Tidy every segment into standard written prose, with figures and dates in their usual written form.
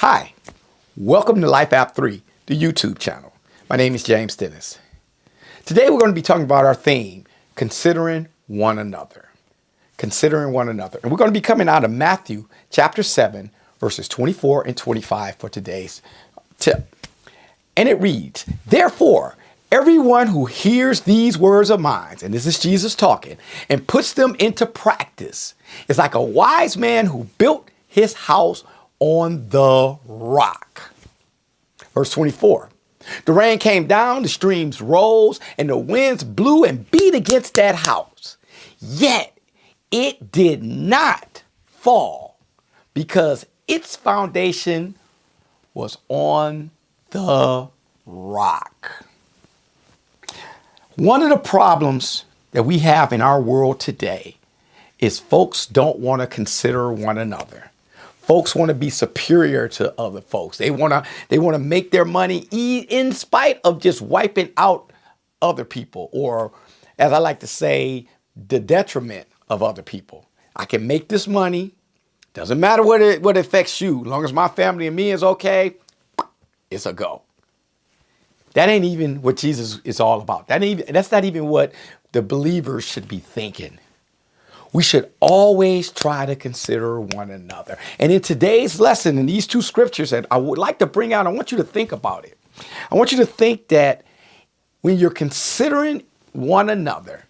Hi, welcome to Life App 3, the YouTube channel. My name is James Dennis. Today we're going to be talking about our theme, considering one another. Considering one another. And we're going to be coming out of Matthew chapter 7, verses 24 and 25 for today's tip. And it reads, "Therefore, everyone who hears these words of mine," and this is Jesus talking, "and puts them into practice is like a wise man who built his house on the rock." Verse 24, "The rain came down, the streams rose, and the winds blew and beat against that house. Yet it did not fall because its foundation was on the rock." One of the problems that we have in our world today is folks don't want to consider one another. Folks want to be superior to other folks. They want to make their money in spite of just wiping out other people, or as I like to say, the detriment of other people. I can make this money. Doesn't matter what it affects you. As long as my family and me is okay, it's a go. That ain't even what Jesus is all about. That's not even what the believers should be thinking. We should always try to consider one another. And in today's lesson, in these two scriptures that I would like to bring out, I want you to think about it. I want you to think that when you're considering one another,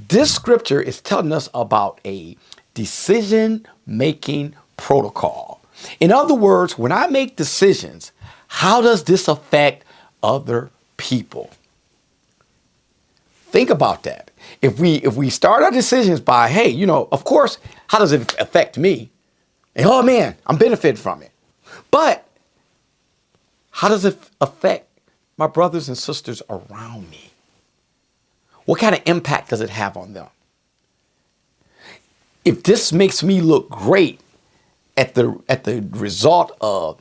this scripture is telling us about a decision-making protocol. In other words, when I make decisions, how does this affect other people? Think about that. If we start our decisions by, hey, of course, how does it affect me? And oh man, I'm benefiting from it. But how does it affect my brothers and sisters around me? What kind of impact does it have on them? If this makes me look great at the result of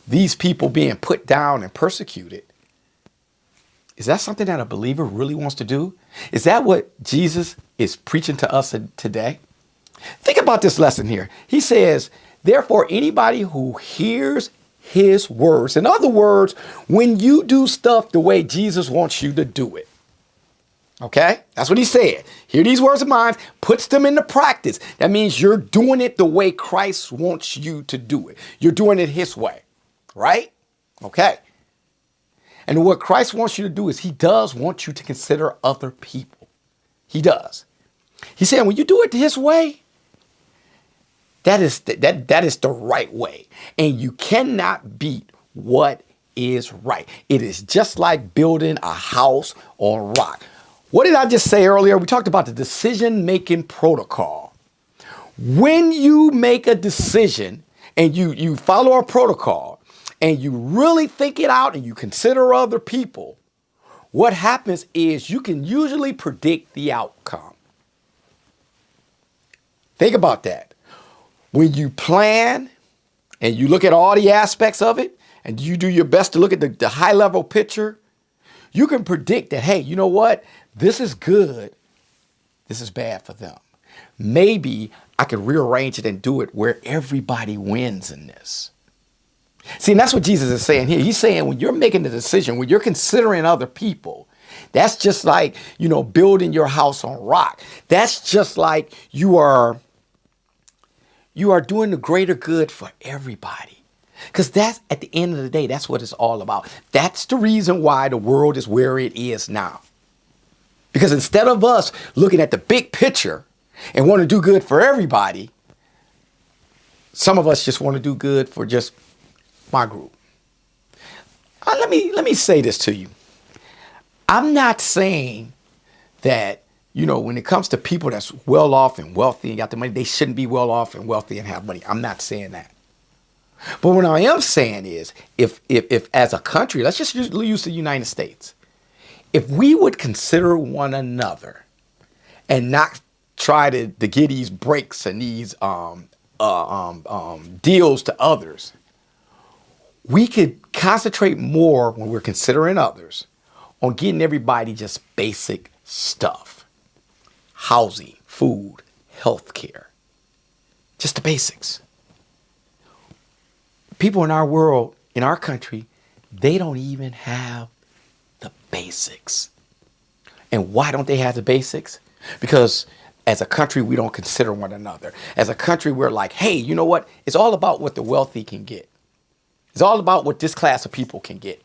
these people being put down and persecuted, is that something that a believer really wants to do? Is that what Jesus is preaching to us today? Think about this lesson here. He says, therefore, anybody who hears his words, in other words, when you do stuff the way Jesus wants you to do it, okay? That's what he said. Hear these words of mine, puts them into practice. That means you're doing it the way Christ wants you to do it. You're doing it his way, right? Okay. And what Christ wants you to do is he does want you to consider other people. He does. He said, when you do it his way, that is the right way. And you cannot beat what is right. It is just like building a house on rock. What did I just say earlier? We talked about the decision-making protocol. When you make a decision and you follow a protocol, and you really think it out and you consider other people, what happens is you can usually predict the outcome. Think about that. When you plan and you look at all the aspects of it and you do your best to look at the high level picture, you can predict that, hey, you know what? This is good. This is bad for them. Maybe I could rearrange it and do it where everybody wins in this. See, and that's what Jesus is saying here. He's saying when you're making the decision, when you're considering other people, that's just like, building your house on rock. That's just like you are doing the greater good for everybody. Because that's, at the end of the day, that's what it's all about. That's the reason why the world is where it is now. Because instead of us looking at the big picture and want to do good for everybody, some of us just want to do good for just my group. Let me say this to you. I'm not saying that, when it comes to people that's well off and wealthy and got the money, they shouldn't be well off and wealthy and have money. I'm not saying that. But what I am saying is, if as a country, let's just use the United States, if we would consider one another and not try to get these breaks and these deals to others, we could concentrate more when we're considering others on getting everybody just basic stuff. Housing, food, health care. Just the basics. People in our world, in our country, they don't even have the basics. And why don't they have the basics? Because as a country, we don't consider one another. As a country, we're like, hey, you know what? It's all about what the wealthy can get. It's all about what this class of people can get.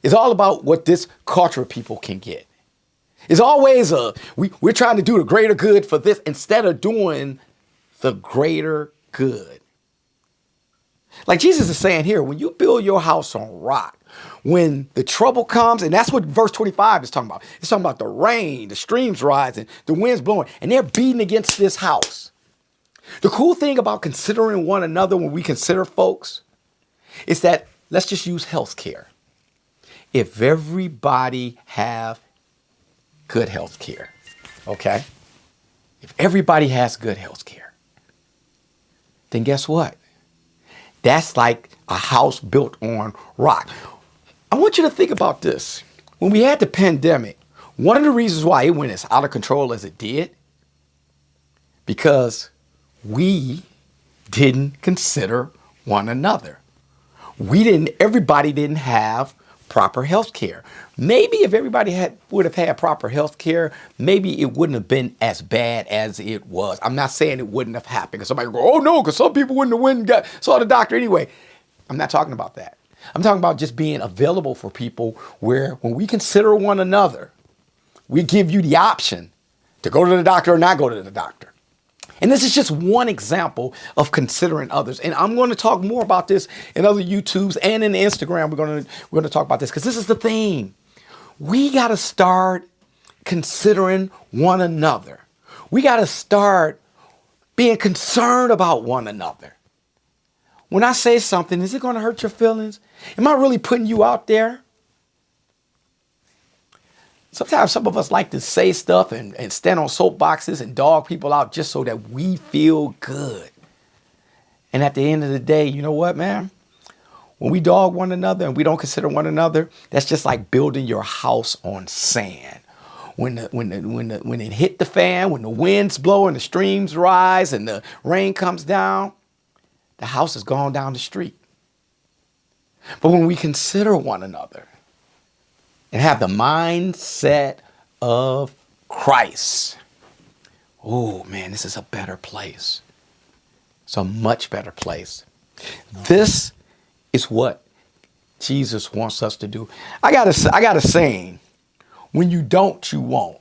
It's all about what this culture of people can get. It's always we're trying to do the greater good for this instead of doing the greater good. Like Jesus is saying here, when you build your house on rock, when the trouble comes, and that's what verse 25 is talking about. It's talking about the rain, the streams rising, the winds blowing, and they're beating against this house. The cool thing about considering one another when we consider folks is that let's just use health care. If everybody have good health care, okay? If everybody has good health care, then guess what? That's like a house built on rock. I want you to think about this. When we had the pandemic, one of the reasons why it went as out of control as it did, because we didn't consider one another. Everybody didn't have proper health care. Maybe if everybody would have had proper health care, maybe it wouldn't have been as bad as it was. I'm not saying it wouldn't have happened because somebody go, oh no, because some people wouldn't have went and saw the doctor anyway. I'm not talking about that. I'm talking about just being available for people where when we consider one another, we give you the option to go to the doctor or not go to the doctor. And this is just one example of considering others. And I'm going to talk more about this in other YouTubes and in Instagram. We're going to talk about this because this is the thing. We got to start considering one another. We got to start being concerned about one another. When I say something, is it going to hurt your feelings? Am I really putting you out there? Sometimes some of us like to say stuff and stand on soapboxes and dog people out just so that we feel good. And at the end of the day, you know what, man? When we dog one another and we don't consider one another, that's just like building your house on sand. When it hit the fan, when the winds blow and the streams rise and the rain comes down, the house is gone down the street. But when we consider one another and have the mindset of Christ, oh man, this is a better place. It's a much better place. This is what Jesus wants us to do. I got a saying, when you don't, you won't.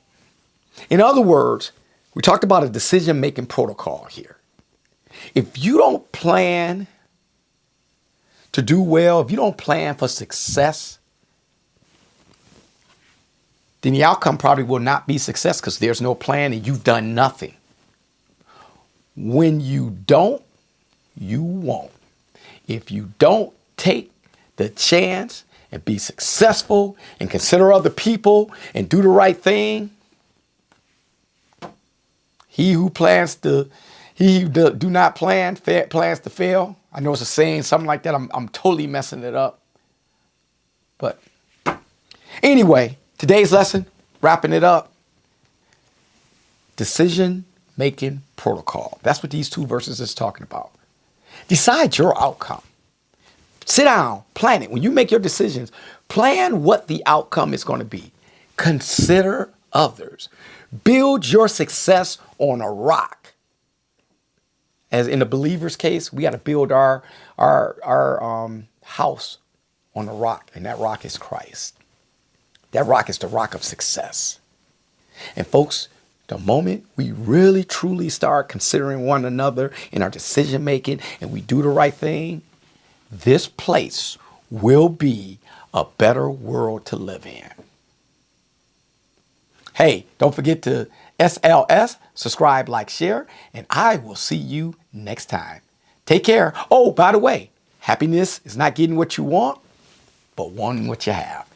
In other words, we talked about a decision-making protocol here. If you don't plan to do well, if you don't plan for success, then the outcome probably will not be success because there's no plan and you've done nothing. When you don't, you won't. If you don't take the chance and be successful and consider other people and do the right thing, he who do not plan plans to fail. I know it's a saying, something like that. I'm totally messing it up. But anyway, today's lesson, wrapping it up, decision-making protocol. That's what these two verses is talking about. Decide your outcome. Sit down, plan it. When you make your decisions, plan what the outcome is going to be. Consider others. Build your success on a rock. As in the believer's case, we got to build our house on a rock, and that rock is Christ. That rock is the rock of success. And folks, the moment we really truly start considering one another in our decision making and we do the right thing, this place will be a better world to live in. Hey, don't forget to SLS, subscribe, like, share, and I will see you next time. Take care. Oh, by the way, happiness is not getting what you want, but wanting what you have.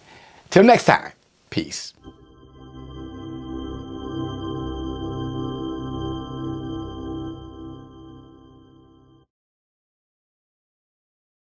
Till next time, peace.